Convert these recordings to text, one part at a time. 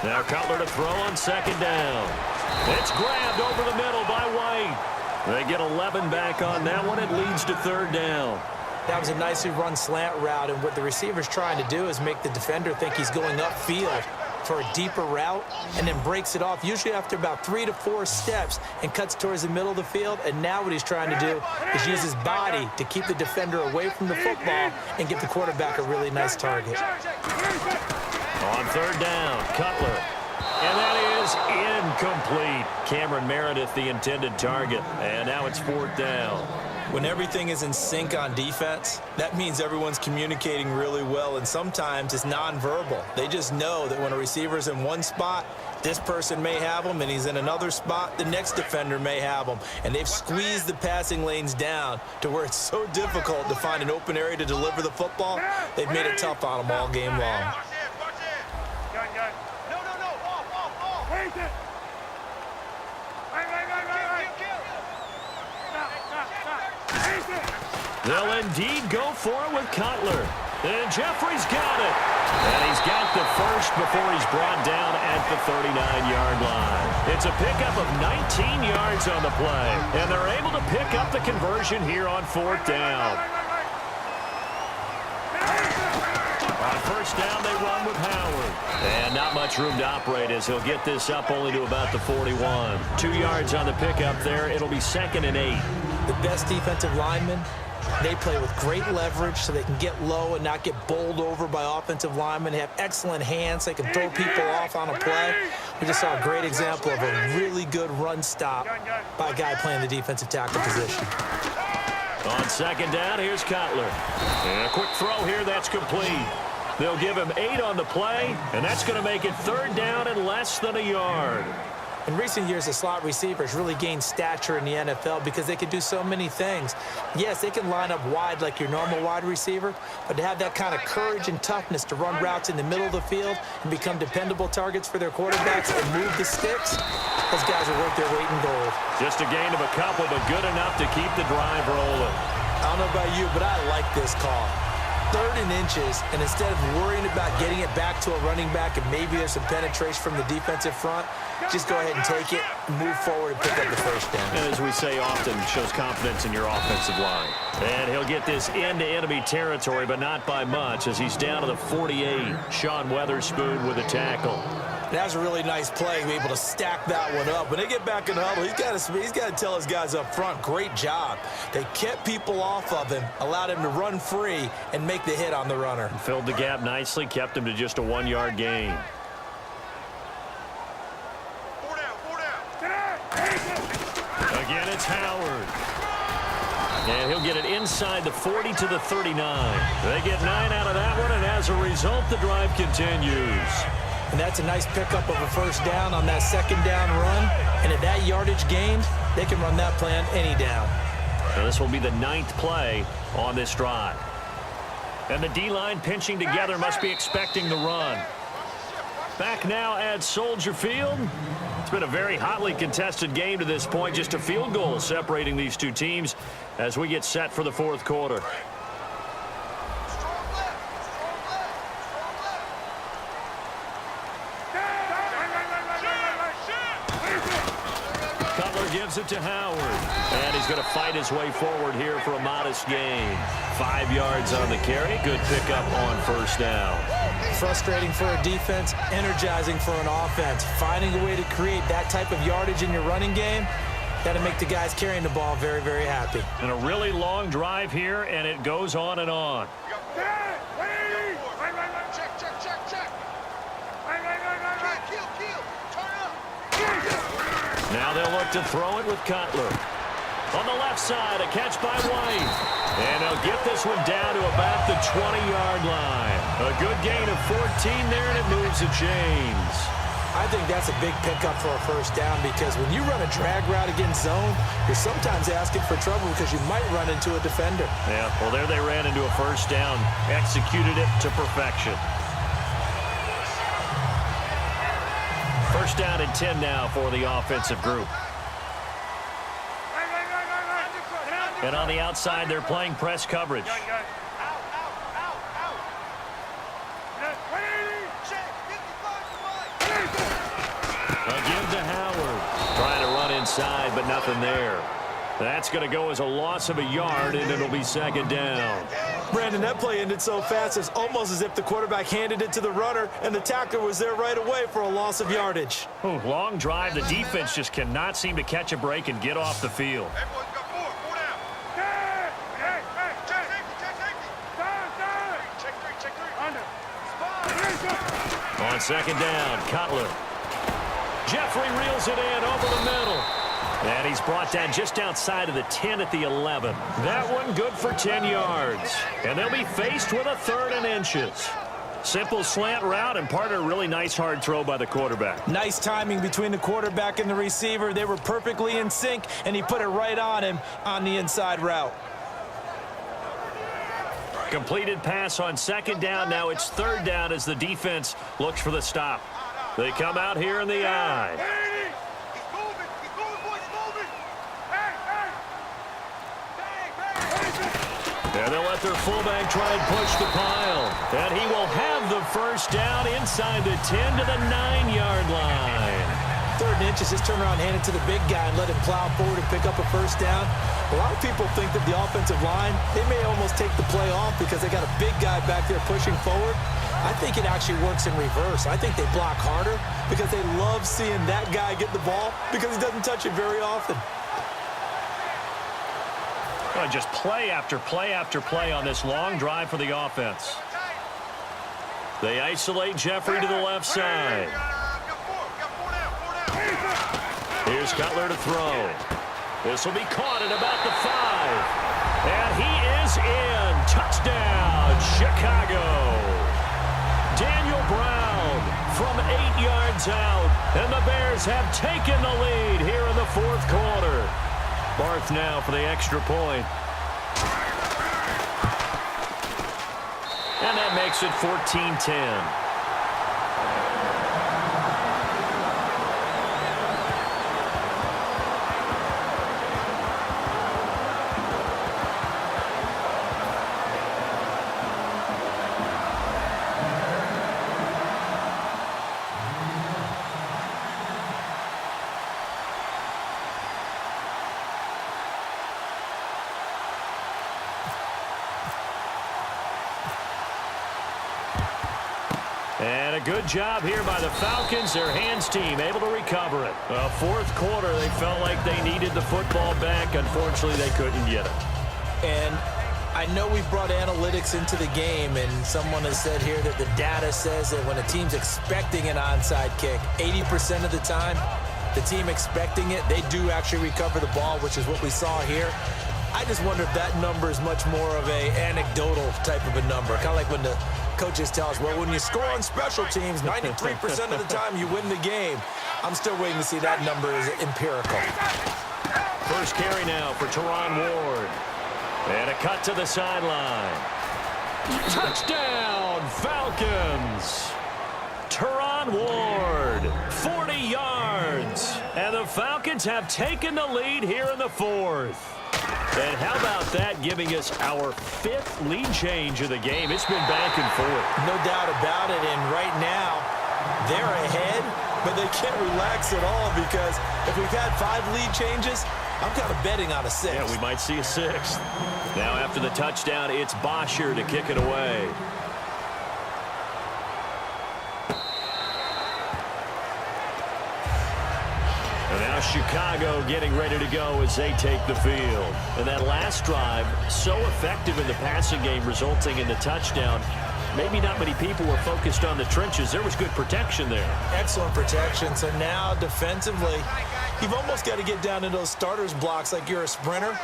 Now Cutler to throw on second down. It's grabbed over the middle by White. They get 11 back on that one. It leads to third down. That was a nicely run slant route, and what the receiver's trying to do is make the defender think he's going upfield for a deeper route, and then breaks it off, usually after about 3 to 4 steps, and cuts towards the middle of the field. And now what he's trying to do is use his body to keep the defender away from the football and give the quarterback a really nice target. On third down, Cutler. And that is incomplete. Cameron Meredith, the intended target. And now it's fourth down. When everything is in sync on defense, that means everyone's communicating really well, and sometimes it's nonverbal. They just know that when a receiver's in one spot, this person may have him, and he's in another spot, the next defender may have him. And they've squeezed the passing lanes down to where it's so difficult to find an open area to deliver the football. They've made it tough on them all game long. They'll indeed go for it with Cutler. And Jeffrey's got it. And he's got the first before he's brought down at the 39-yard line. It's a pickup of 19 yards on the play. And they're able to pick up the conversion here on fourth down. On first down, they run with Howard. And not much room to operate as he'll get this up only to about the 41. 2 yards on the pickup there. It'll be 2nd and 8. The best defensive linemen, they play with great leverage so they can get low and not get bowled over by offensive linemen. They have excellent hands. They can throw people off on a play. We just saw a great example of a really good run stop by a guy playing the defensive tackle position. On second down, here's Cutler. And a quick throw here, that's complete. They'll give him 8 on the play, and that's going to make it third down and less than a yard. In recent years, the slot receivers really gained stature in the NFL because they can do so many things. Yes, they can line up wide like your normal wide receiver, but to have that kind of courage and toughness to run routes in the middle of the field and become dependable targets for their quarterbacks and move the sticks, those guys are worth their weight in gold. Just a gain of a couple, but good enough to keep the drive rolling. I don't know about you, but I like this call. 3rd and inches, and instead of worrying about getting it back to a running back and maybe there's some penetration from the defensive front, just go ahead and take it, move forward, and pick up the first down. And as we say often, shows confidence in your offensive line. And he'll get this into enemy territory, but not by much, as he's down to the 48. Sean Weatherspoon with a tackle. That was a really nice play, be able to stack that one up. When they get back in the huddle, he's got to tell his guys up front, great job. They kept people off of him, allowed him to run free, and make the hit on the runner. Filled the gap nicely, kept him to just a 1-yard gain. Again, it's Howard. And he'll get it inside the 40 to the 39. They get 9 out of that one, and as a result, the drive continues. And that's a nice pickup of a first down on that second down run. And at that yardage gained, they can run that play on any down. Now this will be the 9th play on this drive. And the D-line pinching together must be expecting the run. Back now at Soldier Field. It's been a very hotly contested game to this point. Just a field goal separating these two teams as we get set for the fourth quarter. Gives it to Howard. And he's going to fight his way forward here for a modest gain. 5 yards on the carry. Good pickup on first down. Frustrating for a defense, energizing for an offense. Finding a way to create that type of yardage in your running game, got to make the guys carrying the ball very, very happy. And a really long drive here, and it goes on and on. Now they'll look to throw it with Cutler. On the left side, a catch by White. And they'll get this one down to about the 20-yard line. A good gain of 14 there, and it moves the chains. I think that's a big pickup for a first down because when you run a drag route against zone, you're sometimes asking for trouble because you might run into a defender. Yeah, well, there they ran into a first down. Executed it to perfection. First down and 10 now for the offensive group. And on the outside, they're playing press coverage. inside, but nothing there. That's going to go as a loss of a yard, and it'll be second down. Brandon, that play ended so fast, it's almost as if the quarterback handed it to the runner, and the tackler was there right away for a loss of yardage. Ooh, long drive. The defense just cannot seem to catch a break and get off the field. On second down, Cutler. Jeffrey reels it in over the middle. And he's brought down just outside of the 10 at the 11. That one good for 10 yards. And they'll be faced with a 3rd and inches. Simple slant route and part of a really nice hard throw by the quarterback. Nice timing between the quarterback and the receiver. They were perfectly in sync, and he put it right on him on the inside route. Completed pass on second down. Now it's 3rd down as the defense looks for the stop. They come out here in the eye. And they'll let their fullback try and push the pile. And he will have the first down inside the 10 to the 9-yard line. 3rd and inches, just turn around, hand it to the big guy, and let him plow forward and pick up a first down. A lot of people think that the offensive line, they may almost take the play off because they got a big guy back there pushing forward. I think it actually works in reverse. I think they block harder because they love seeing that guy get the ball because he doesn't touch it very often. Oh, just play after play after play on this long drive for the offense. They isolate Jeffrey to the left side. Here's Cutler to throw. This will be caught at about the 5. And he is in. Touchdown, Chicago. Daniel Brown from 8 yards out. And the Bears have taken the lead here in the 4th quarter. Barth now for the extra point. And that makes it 14-10. And a good job here by the Falcons, their hands team, able to recover it. 4th quarter, they felt like they needed the football back. Unfortunately, they couldn't get it. And I know we brought analytics into the game, and someone has said here that the data says that when a team's expecting an onside kick, 80% of the time, the team expecting it, they do actually recover the ball, which is what we saw here. I just wonder if that number is much more of a anecdotal type of a number, kind of like when the coaches tell us, well, when you score on special teams, 93% of the time you win the game. I'm still waiting to see that number is empirical. First carry now for Teron Ward. And a cut to the sideline. Touchdown, Falcons. Teron Ward, 40 yards. And the Falcons have taken the lead here in the 4th. And how about that, giving us our 5th lead change of the game? It's been back and forth. No doubt about it, and right now, they're ahead, but they can't relax at all because if we've had 5 lead changes, I'm kind of betting on a 6th. Yeah, we might see a 6th. Now after the touchdown, it's Bosher to kick it away. And now Chicago getting ready to go as they take the field. And that last drive, so effective in the passing game, resulting in the touchdown. Maybe not many people were focused on the trenches. There was good protection there. Excellent protection. So now defensively, you've almost got to get down in those starters blocks like you're a sprinter.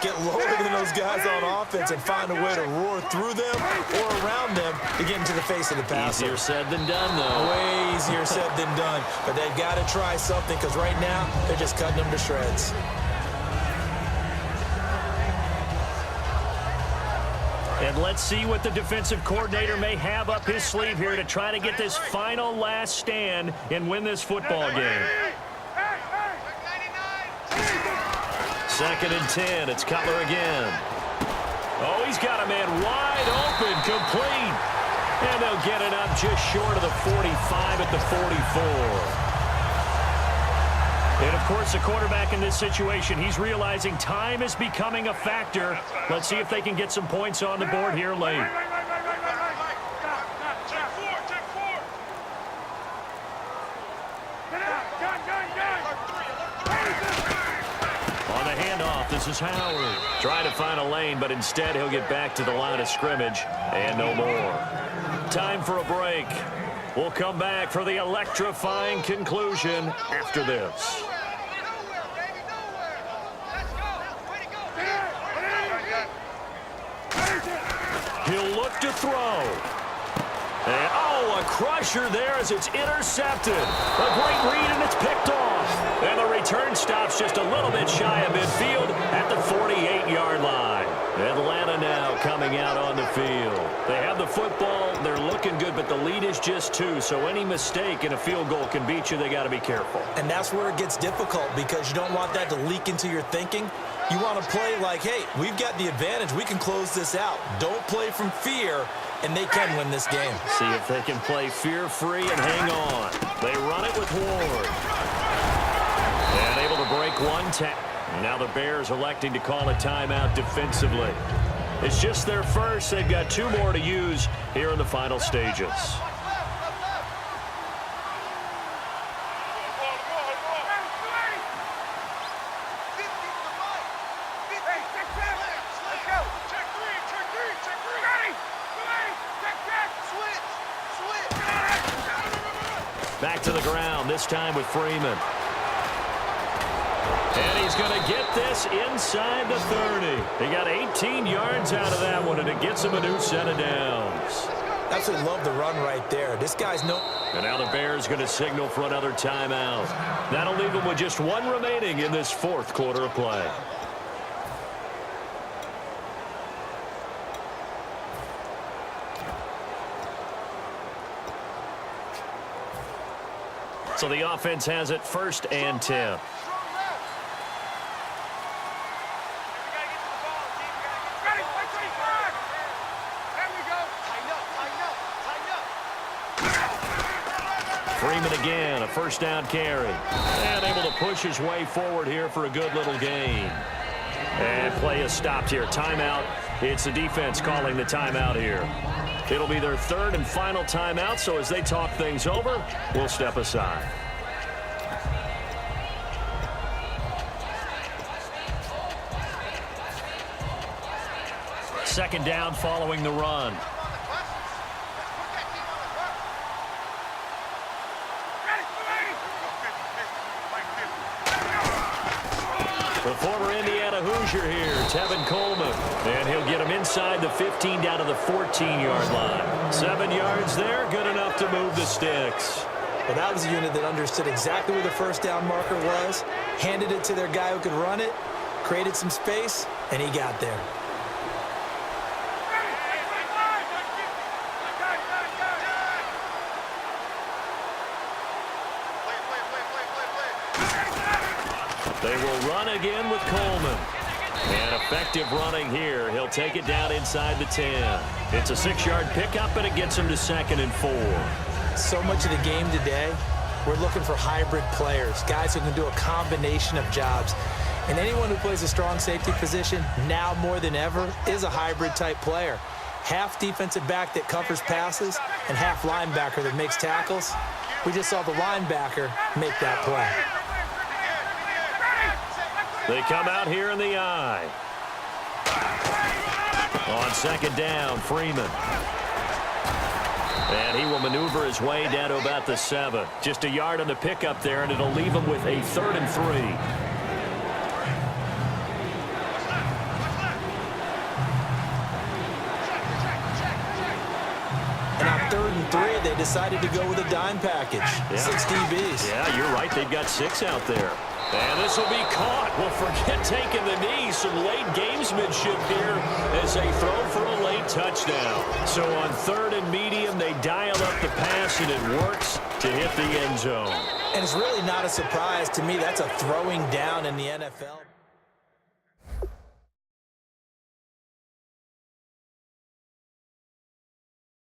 Get lower than those guys on offense and find a way to roar through them or around them to get into the face of the passer. Easier said than done, though. Way easier said than done. But they've got to try something because right now they're just cutting them to shreds. And let's see what the defensive coordinator may have up his sleeve here to try to get this final last stand and win this football game. 2nd and 10. It's Cutler again. Oh, he's got a man wide open, complete. And they'll get it up just short of the 45 at the 44. And, of course, the quarterback in this situation, he's realizing time is becoming a factor. Let's see if they can get some points on the board here late. On the handoff, this is Howard. Trying to find a lane, but instead he'll get back to the line of scrimmage and no more. Time for a break. We'll come back for the electrifying conclusion after this. He'll look to throw. And, oh, a crusher there as it's intercepted. A great read, and it's picked off. And the return stops just a little bit shy of midfield at the 48-yard line. Atlanta now coming out on the field. They have the football. They're looking good, but the lead is just 2. So any mistake in a field goal can beat you. They got to be careful. And that's where it gets difficult because you don't want that to leak into your thinking. You want to play like, hey, we've got the advantage. We can close this out. Don't play from fear, and they can win this game. See if they can play fear-free and hang on. They run it with Ward. And able to break one tackle. Now the Bears electing to call a timeout defensively. It's just their first. They've got 2 more to use here in the final stages. Back to the ground, this time with Freeman. And he's going to get this inside the 30. He got 18 yards out of that one, and it gets him a new set of downs. Absolutely love the run right there. This guy's no... And now the Bears going to signal for another timeout. That'll leave them with just 1 remaining in this 4th quarter of play. So the offense has it 1st and 10. Freeman again, a 1st down carry. And able to push his way forward here for a good little gain. And play is stopped here. Timeout. It's the defense calling the timeout here. It'll be their 3rd and final timeout, so as they talk things over, we'll step aside. Second down following the run. The former Indiana Hoosier here, Tevin Coleman. And he'll get him inside the 15 down to the 14-yard line. 7 yards there, good enough to move the sticks. Well, that was a unit that understood exactly where the 1st down marker was, handed it to their guy who could run it, created some space, and he got there. They will run again with Coleman. And effective running here. He'll take it down inside the 10. It's a 6-yard pickup, and it gets him to 2nd and 4. So much of the game today, we're looking for hybrid players, guys who can do a combination of jobs. And anyone who plays a strong safety position, now more than ever, is a hybrid-type player. Half defensive back that covers passes and half linebacker that makes tackles. We just saw the linebacker make that play. They come out here in the eye. On 2nd down, Freeman. And he will maneuver his way down to about the 7. Just a yard on the pickup there, and it'll leave him with a 3rd and 3. And on 3rd and 3, they decided to go with a dime package. Yeah. 6 DBs. Yeah, you're right. They've got 6 out there. And this will be caught. Well, forget taking the knee. Some late gamesmanship here as they throw for a late touchdown. So on 3rd and medium, they dial up the pass, and it works to hit the end zone. And it's really not a surprise to me. That's a throwing down in the NFL.